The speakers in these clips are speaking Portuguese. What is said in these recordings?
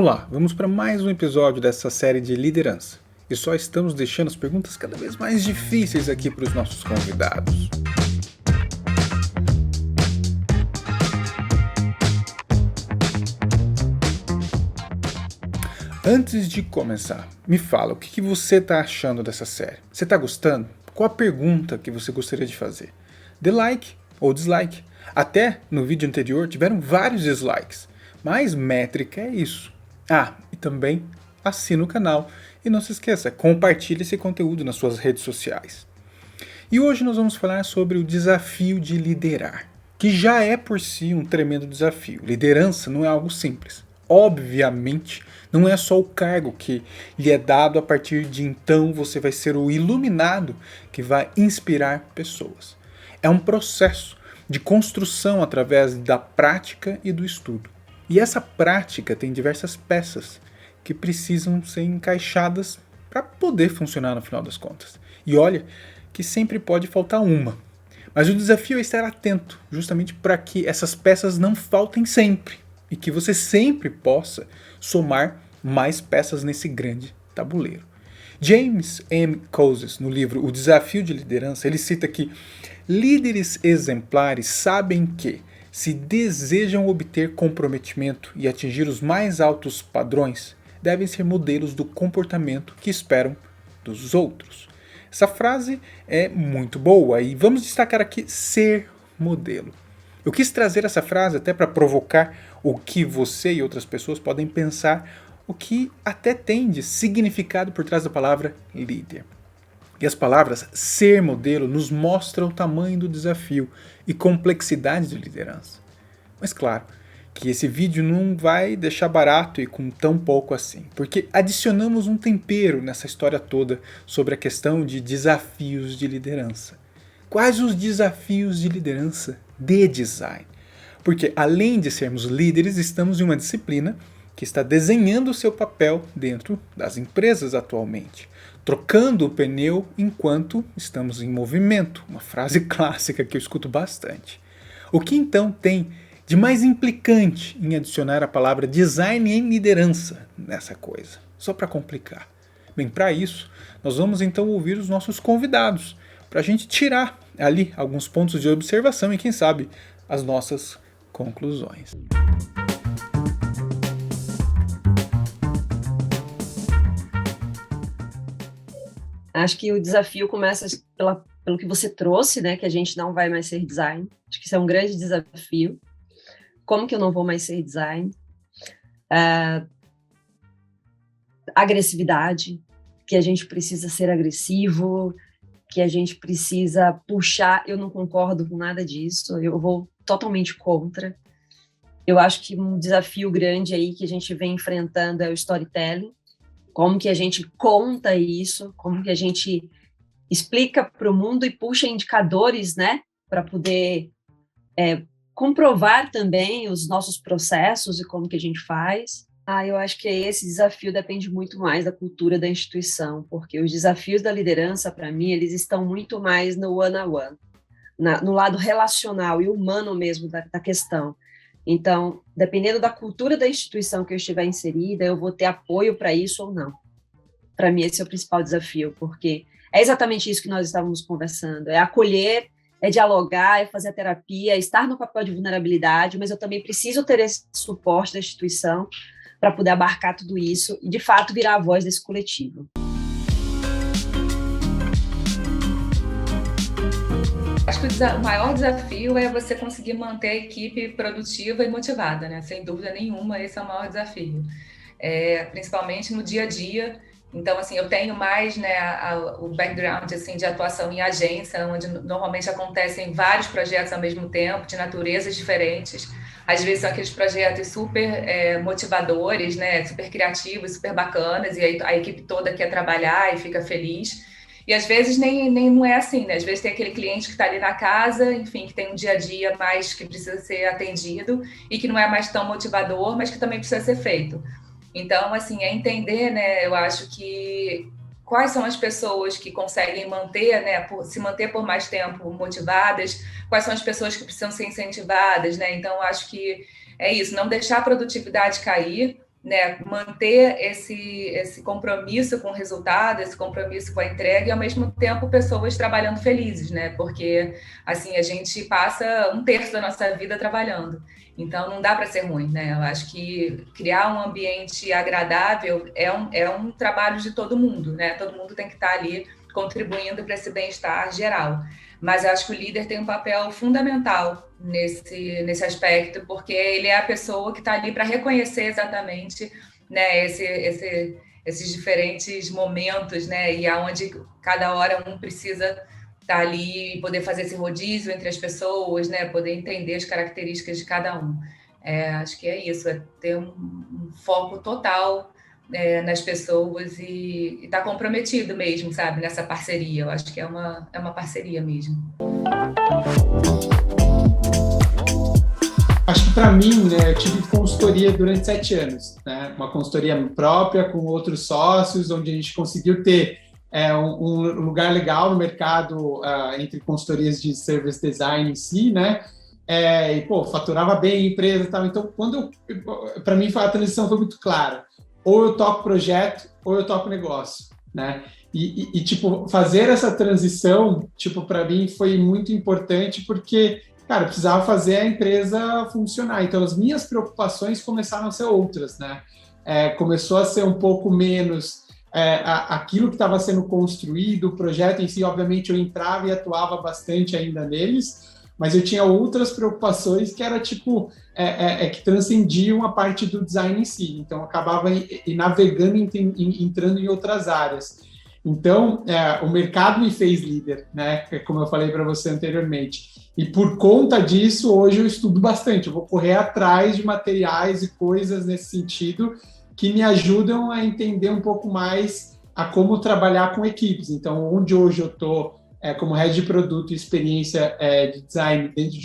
Olá, vamos para mais um episódio dessa série de liderança. E só estamos deixando as perguntas cada vez mais difíceis aqui para os nossos convidados. Antes de começar, me fala, o que você está achando dessa série? Você está gostando? Qual a pergunta que você gostaria de fazer? Dê like ou dislike. Até no vídeo anterior tiveram vários dislikes, mas métrica é isso. E também assina o canal e não se esqueça, compartilhe esse conteúdo nas suas redes sociais. E hoje nós vamos falar sobre o desafio de liderar, que já é por si um tremendo desafio. Liderança não é algo simples. Obviamente, não é só o cargo que lhe é dado, a partir de então você vai ser o iluminado que vai inspirar pessoas. É um processo de construção através da prática e do estudo. E essa prática tem diversas peças que precisam ser encaixadas para poder funcionar no final das contas. E olha que sempre pode faltar uma. Mas o desafio é estar atento, justamente para que essas peças não faltem sempre e que você sempre possa somar mais peças nesse grande tabuleiro. James M. Coases, no livro O Desafio de Liderança, ele cita que líderes exemplares sabem que, se desejam obter comprometimento e atingir os mais altos padrões, devem ser modelos do comportamento que esperam dos outros. Essa frase é muito boa e vamos destacar aqui ser modelo. Eu quis trazer essa frase até para provocar o que você e outras pessoas podem pensar, o que até tem de significado por trás da palavra líder. E as palavras ser modelo nos mostram o tamanho do desafio e complexidade de liderança. Mas claro que esse vídeo não vai deixar barato e com tão pouco assim, porque adicionamos um tempero nessa história toda sobre a questão de desafios de liderança. Quais os desafios de liderança de design? Porque além de sermos líderes, estamos em uma disciplina que está desenhando o seu papel dentro das empresas atualmente, trocando o pneu enquanto estamos em movimento, uma frase clássica que eu escuto bastante. O que então tem de mais implicante em adicionar a palavra design em liderança nessa coisa? Só para complicar. Bem, para isso, nós vamos então ouvir os nossos convidados, para a gente tirar ali alguns pontos de observação e quem sabe as nossas conclusões. Acho que o desafio começa pelo que você trouxe, né? Que a gente não vai mais ser design. Acho que isso é um grande desafio. Como que eu não vou mais ser design? Agressividade, que a gente precisa ser agressivo, que a gente precisa puxar. Eu não concordo com nada disso. Eu vou totalmente contra. Eu acho que um desafio grande aí que a gente vem enfrentando é o storytelling. Como que a gente conta isso, como que a gente explica para o mundo e puxa indicadores, né, para poder comprovar também os nossos processos e como que a gente faz. Eu acho que esse desafio depende muito mais da cultura da instituição, porque os desafios da liderança, para mim, eles estão muito mais no one-on-one, no lado relacional e humano mesmo da questão. Então, dependendo da cultura da instituição que eu estiver inserida, eu vou ter apoio para isso ou não. Para mim, esse é o principal desafio, porque é exatamente isso que nós estávamos conversando, é acolher, é dialogar, é fazer a terapia, é estar no papel de vulnerabilidade, mas eu também preciso ter esse suporte da instituição para poder abarcar tudo isso e, de fato, virar a voz desse coletivo. Acho que o maior desafio é você conseguir manter a equipe produtiva e motivada, né? Sem dúvida nenhuma, esse é o maior desafio. Principalmente no dia a dia. Então, assim, eu tenho mais, né, o background assim, de atuação em agência, onde normalmente acontecem vários projetos ao mesmo tempo, de naturezas diferentes. Às vezes são aqueles projetos super motivadores, né, super criativos, super bacanas, e aí a equipe toda quer trabalhar e fica feliz. E às vezes nem não é assim, né? Às vezes tem aquele cliente que está ali na casa, enfim, que tem um dia a dia mais que precisa ser atendido e que não é mais tão motivador, mas que também precisa ser feito. Então, assim, é entender, né? Eu acho que quais são as pessoas que conseguem manter, né? Se manter por mais tempo motivadas, quais são as pessoas que precisam ser incentivadas, né? Então, eu acho que é isso, não deixar a produtividade cair, né, manter esse compromisso com o resultado, esse compromisso com a entrega e, ao mesmo tempo, pessoas trabalhando felizes, né? Porque, assim, a gente passa 1/3 da nossa vida trabalhando. Então, não dá para ser ruim, né? Eu acho que criar um ambiente agradável é um trabalho de todo mundo, né? Todo mundo tem que estar ali contribuindo para esse bem-estar geral. Mas eu acho que o líder tem um papel fundamental nesse aspecto, porque ele é a pessoa que está ali para reconhecer exatamente, né, esses diferentes momentos, né, e aonde cada hora um precisa estar ali e poder fazer esse rodízio entre as pessoas, né, poder entender as características de cada um. Acho que é isso, é ter um foco total nas pessoas e estar comprometido mesmo, sabe, nessa parceria. Eu acho que é uma parceria mesmo. Acho que para mim, né, eu tive consultoria durante 7 anos, né, uma consultoria própria com outros sócios, onde a gente conseguiu ter um lugar legal no mercado entre consultorias de service design em si, né, e, faturava bem a empresa e tal. Então, para mim, a transição foi muito clara. Ou eu toco projeto, ou eu toco negócio, né? E tipo, fazer essa transição, tipo, para mim foi muito importante porque, cara, eu precisava fazer a empresa funcionar. Então, as minhas preocupações começaram a ser outras, né? Começou a ser um pouco menos aquilo que estava sendo construído, o projeto em si, obviamente, eu entrava e atuava bastante ainda neles, mas eu tinha outras preocupações que era tipo que transcendiam a parte do design em si. Então, eu acabava navegando, entrando em outras áreas. Então, o mercado me fez líder, né? Como eu falei para você anteriormente. E por conta disso, hoje eu estudo bastante. Eu vou correr atrás de materiais e coisas nesse sentido que me ajudam a entender um pouco mais a como trabalhar com equipes. Então, onde hoje eu estou como head de produto e experiência de design dentro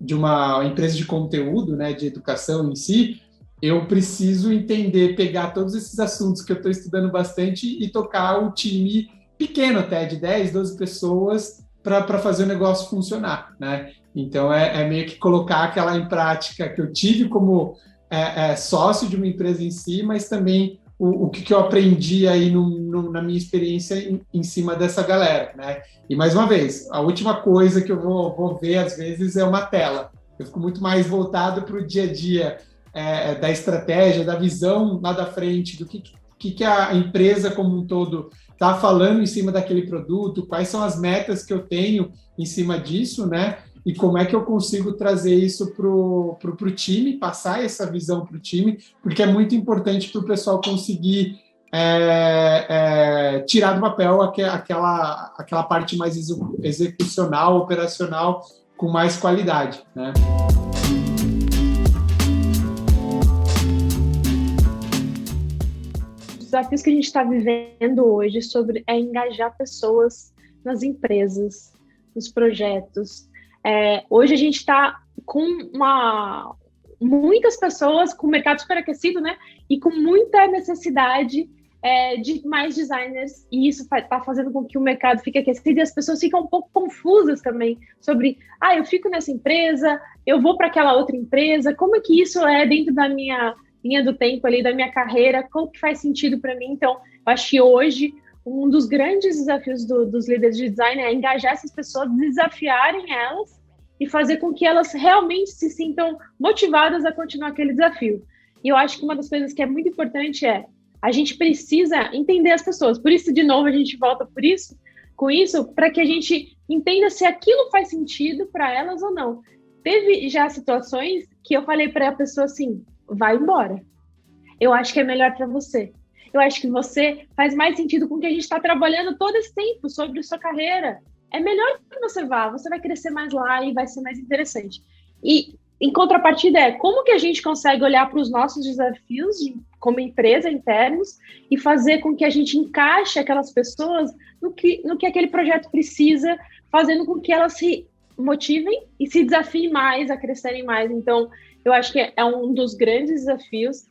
de uma empresa de conteúdo, né, de educação em si, eu preciso entender, pegar todos esses assuntos que eu estou estudando bastante e tocar um time pequeno até, de 10, 12 pessoas, para fazer o negócio funcionar, né? Então, é meio que colocar aquela em prática que eu tive como sócio de uma empresa em si, mas também o que eu aprendi aí na minha experiência em cima dessa galera, né? E, mais uma vez, a última coisa que eu vou ver, às vezes, é uma tela. Eu fico muito mais voltado para o dia a dia da estratégia, da visão lá da frente, do que a empresa como um todo está falando em cima daquele produto, quais são as metas que eu tenho em cima disso, né? E como é que eu consigo trazer isso pro time, passar essa visão para o time, porque é muito importante para o pessoal conseguir tirar do papel aquela parte mais execucional, operacional, com mais qualidade, né? Os desafios que a gente está vivendo hoje é engajar pessoas nas empresas, nos projetos. Hoje a gente está com muitas pessoas com o mercado superaquecido, né? E com muita necessidade de mais designers, e isso está fazendo com que o mercado fique aquecido e as pessoas ficam um pouco confusas também sobre, eu fico nessa empresa, eu vou para aquela outra empresa, como é que isso é dentro da minha linha do tempo ali, da minha carreira, como que faz sentido para mim? Então, eu acho que hoje um dos grandes desafios dos líderes de design é engajar essas pessoas, desafiarem elas e fazer com que elas realmente se sintam motivadas a continuar aquele desafio. E eu acho que uma das coisas que é muito importante a gente precisa entender as pessoas. Por isso, de novo, a gente volta com isso, para que a gente entenda se aquilo faz sentido para elas ou não. Teve já situações que eu falei para a pessoa assim, vai embora. Eu acho que é melhor para você. Eu acho que você faz mais sentido com o que a gente está trabalhando todo esse tempo sobre a sua carreira. É melhor que você vai crescer mais lá e vai ser mais interessante. E, em contrapartida, como que a gente consegue olhar para os nossos desafios como empresa internos e fazer com que a gente encaixe aquelas pessoas no que aquele projeto precisa, fazendo com que elas se motivem e se desafiem mais, a crescerem mais. Então, eu acho que é um dos grandes desafios,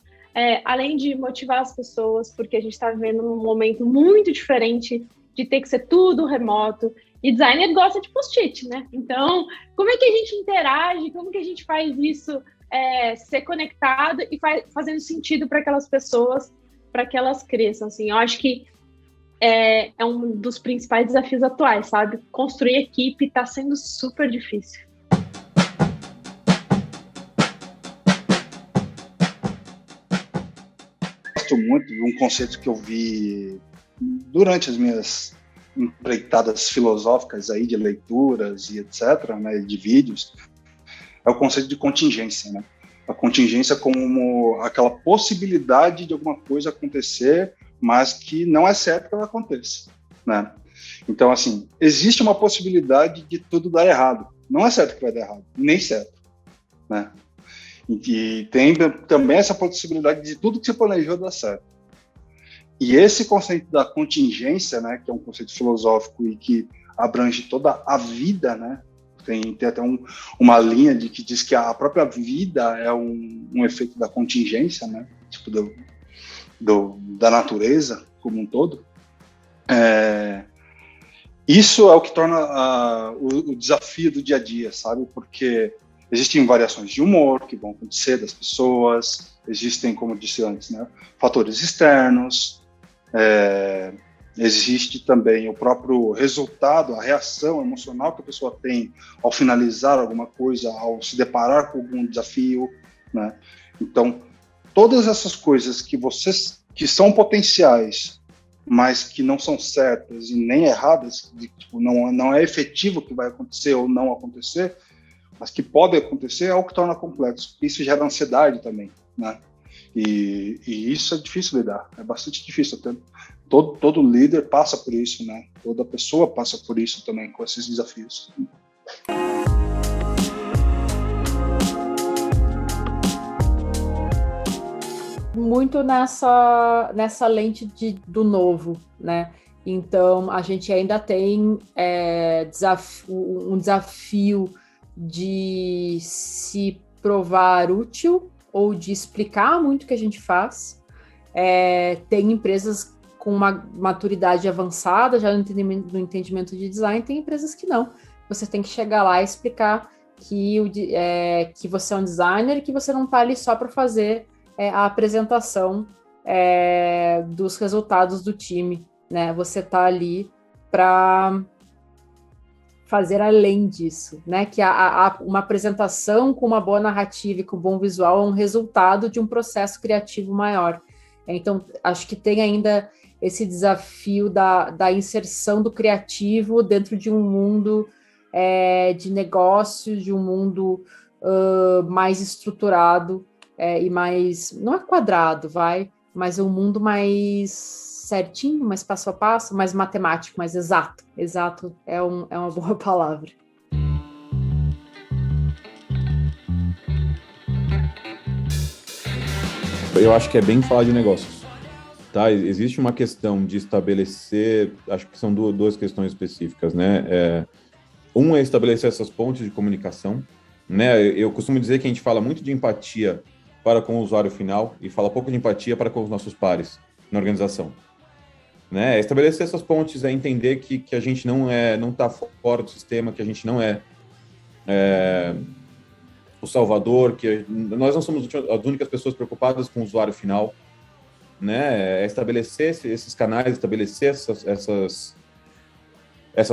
além de motivar as pessoas, porque a gente está vivendo um momento muito diferente de ter que ser tudo remoto, e designer gosta de post-it, né? Então, como é que a gente interage, como que a gente faz isso ser conectado e fazendo sentido para aquelas pessoas, para que elas cresçam, assim. Eu acho que é um dos principais desafios atuais, sabe? Construir equipe está sendo super difícil. Gosto muito de um conceito que eu vi durante as minhas empreitadas filosóficas aí de leituras e etc, né, de vídeos, é o conceito de contingência, né? A contingência como aquela possibilidade de alguma coisa acontecer, mas que não é certo que ela aconteça, né? Então, assim, existe uma possibilidade de tudo dar errado. Não é certo que vai dar errado, nem certo, né? E tem também essa possibilidade de tudo que você planejou dar certo. E esse conceito da contingência, né, que é um conceito filosófico e que abrange toda a vida, né? Tem até uma linha que diz que a própria vida é um efeito da contingência, né? Tipo da natureza como um todo. Isso é o que torna o desafio do dia a dia, sabe? Porque existem variações de humor que vão acontecer das pessoas, existem, como eu disse antes, né, fatores externos, existe também o próprio resultado, a reação emocional que a pessoa tem ao finalizar alguma coisa, ao se deparar com algum desafio, né? Então, todas essas coisas que são potenciais, mas que não são certas e nem erradas, tipo, não é efetivo o que vai acontecer ou não acontecer, mas que pode acontecer, é o que torna complexo. Isso gera ansiedade também, né? E isso é difícil lidar, é bastante difícil. Todo líder passa por isso, né? Toda pessoa passa por isso também, com esses desafios. Muito nessa lente do novo, né? Então, a gente ainda tem um desafio de se provar útil ou de explicar muito o que a gente faz. Tem empresas com uma maturidade avançada, já no entendimento de design, tem empresas que não. Você tem que chegar lá e explicar que você é um designer e que você não está ali só para fazer a apresentação dos resultados do time, né? Você está ali para fazer além disso, né? Que uma apresentação com uma boa narrativa e com um bom visual é um resultado de um processo criativo maior. Então, acho que tem ainda esse desafio da inserção do criativo dentro de um mundo de negócios, de um mundo mais estruturado e mais, não é quadrado, mas um mundo mais certinho, mais passo a passo, mais matemático, mais exato. Exato é uma boa palavra. Eu acho que é bem falar de negócios, tá? Existe uma questão de estabelecer, acho que são duas questões específicas, né? Um é estabelecer essas pontes de comunicação, né? Eu costumo dizer que a gente fala muito de empatia para com o usuário final e fala pouco de empatia para com os nossos pares na organização, né? Estabelecer essas pontes é entender que a gente não está fora do sistema, que a gente não é o salvador, que nós não somos as únicas pessoas preocupadas com o usuário final, né? Estabelecer esses canais, estabelecer essas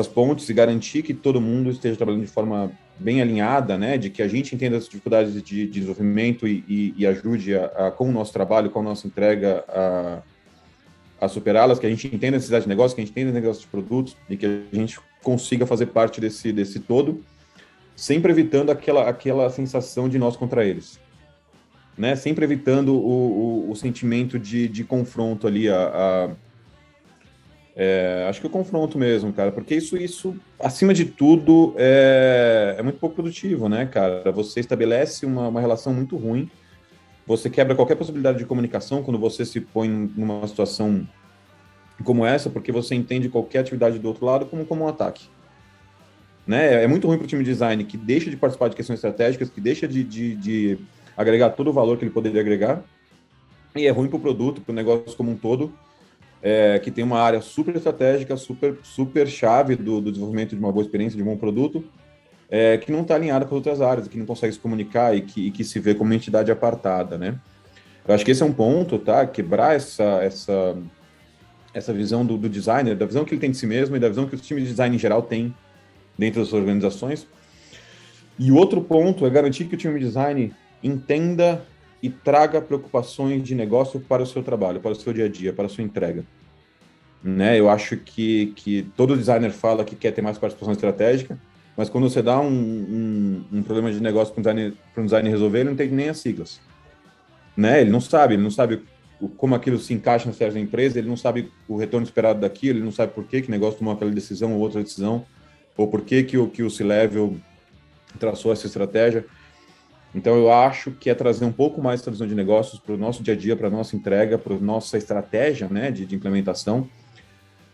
pontes e garantir que todo mundo esteja trabalhando de forma bem alinhada, né? De que a gente entenda as dificuldades de desenvolvimento e ajude com o nosso trabalho, com a nossa entrega a superá-las, que a gente entenda a necessidade de negócio, que a gente entenda o negócio de produtos e que a gente consiga fazer parte desse todo, sempre evitando aquela sensação de nós contra eles, né? Sempre evitando o sentimento de confronto ali, acho que o confronto mesmo, cara, porque isso acima de tudo, é muito pouco produtivo, né, cara? Você estabelece uma relação muito ruim, você quebra qualquer possibilidade de comunicação quando você se põe numa situação como essa, porque você entende qualquer atividade do outro lado como um ataque. Né? É muito ruim para o time de design que deixa de participar de questões estratégicas, que deixa de agregar todo o valor que ele poderia agregar, e é ruim para o produto, para o negócio como um todo, que tem uma área super estratégica, super chave do desenvolvimento de uma boa experiência, de um bom produto, que não está alinhada com as outras áreas, que não consegue se comunicar e que se vê como uma entidade apartada, né? Eu acho que esse é um ponto, tá? Quebrar essa visão do designer, da visão que ele tem de si mesmo e da visão que os times de design em geral têm dentro das suas organizações. E o outro ponto é garantir que o time de design entenda e traga preocupações de negócio para o seu trabalho, para o seu dia a dia, para a sua entrega. Né? Eu acho que todo designer fala que quer ter mais participação estratégica, mas quando você dá um problema de negócio para um designer resolver, ele não tem nem as siglas. Né? Ele não sabe como aquilo se encaixa na estratégia da empresa, ele não sabe o retorno esperado daquilo, ele não sabe por que o negócio tomou aquela decisão ou outra decisão, ou por que o C-Level traçou essa estratégia. Então, eu acho que é trazer um pouco mais essa visão de negócios para o nosso dia a dia, para a nossa entrega, para a nossa estratégia, né, de implementação,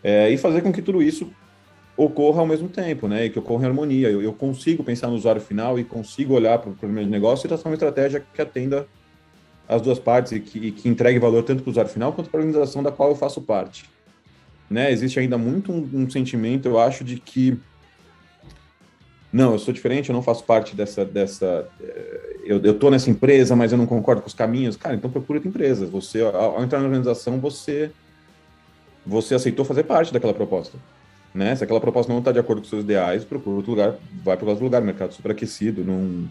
e fazer com que tudo isso ocorra ao mesmo tempo, né, e que ocorra em harmonia. Eu consigo pensar no usuário final e consigo olhar para o problema de negócio e traçar uma estratégia que atenda as duas partes e que entregue valor tanto para o usuário final quanto para a organização da qual eu faço parte. Né, existe ainda muito um sentimento, eu acho, de que não, eu sou diferente, eu não faço parte eu estou nessa empresa, mas eu não concordo com os caminhos. Cara, então procura outra empresa. Você, ao entrar na organização, você aceitou fazer parte daquela proposta. Né? Se aquela proposta não está de acordo com os seus ideais, procura outro lugar, vai para outro lugar, mercado superaquecido. Não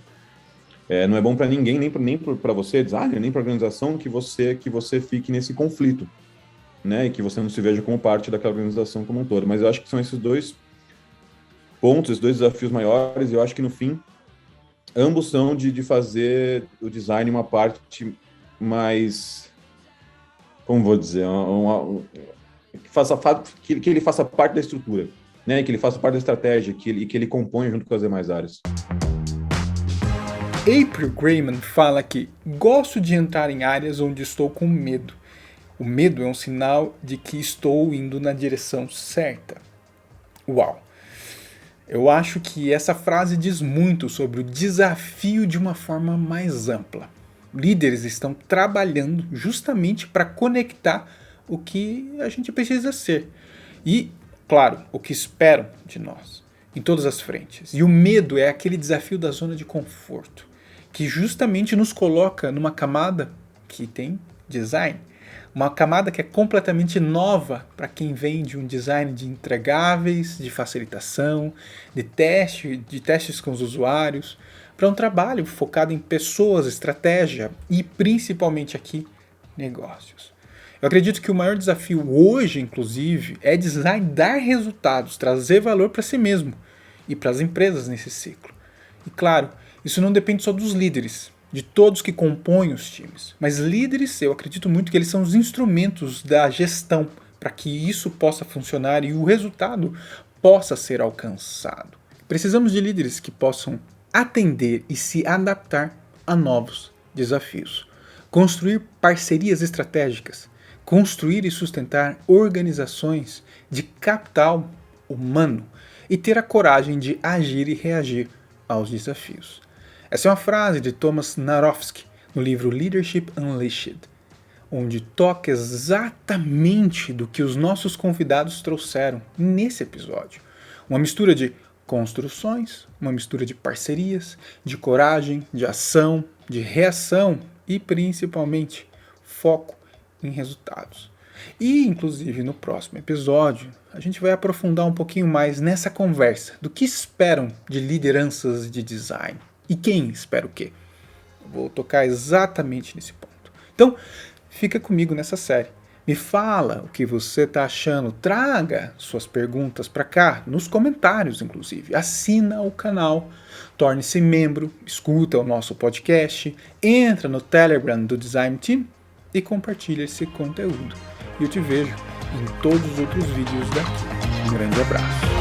é bom para ninguém, nem para você, designer, nem para a organização, que você fique nesse conflito. Né? E que você não se veja como parte daquela organização como um todo. Mas eu acho que são esses dois pontos, esses dois desafios maiores, e eu acho que no fim ambos são de fazer o design uma parte mais, como vou dizer, que ele faça parte da estrutura, né? Que ele faça parte da estratégia, que ele compõe junto com as demais áreas. April Grayman fala que gosto de entrar em áreas onde estou com medo. O medo é um sinal de que estou indo na direção certa. Uau! Eu acho que essa frase diz muito sobre o desafio de uma forma mais ampla. Líderes estão trabalhando justamente para conectar o que a gente precisa ser. E, claro, o que esperam de nós, em todas as frentes. E o medo é aquele desafio da zona de conforto, que justamente nos coloca numa camada que tem design. Uma camada que é completamente nova para quem vem de um design de entregáveis, de facilitação, de testes com os usuários, para um trabalho focado em pessoas, estratégia e principalmente aqui, negócios. Eu acredito que o maior desafio hoje, inclusive, é design dar resultados, trazer valor para si mesmo e para as empresas nesse ciclo. E claro, isso não depende só dos líderes, de todos que compõem os times. Mas líderes, eu acredito muito que eles são os instrumentos da gestão para que isso possa funcionar e o resultado possa ser alcançado. Precisamos de líderes que possam atender e se adaptar a novos desafios. Construir parcerias estratégicas, construir e sustentar organizações de capital humano e ter a coragem de agir e reagir aos desafios. Essa é uma frase de Thomas Narowski, no livro Leadership Unleashed, onde toca exatamente do que os nossos convidados trouxeram nesse episódio. Uma mistura de construções, uma mistura de parcerias, de coragem, de ação, de reação e, principalmente, foco em resultados. E, inclusive, no próximo episódio, a gente vai aprofundar um pouquinho mais nessa conversa do que esperam de lideranças de design. E quem espera o quê? Eu vou tocar exatamente nesse ponto. Então, fica comigo nessa série. Me fala o que você está achando. Traga suas perguntas para cá, nos comentários, inclusive. Assina o canal, torne-se membro, escuta o nosso podcast, entra no Telegram do Design Team e compartilha esse conteúdo. E eu te vejo em todos os outros vídeos daqui. Um grande abraço.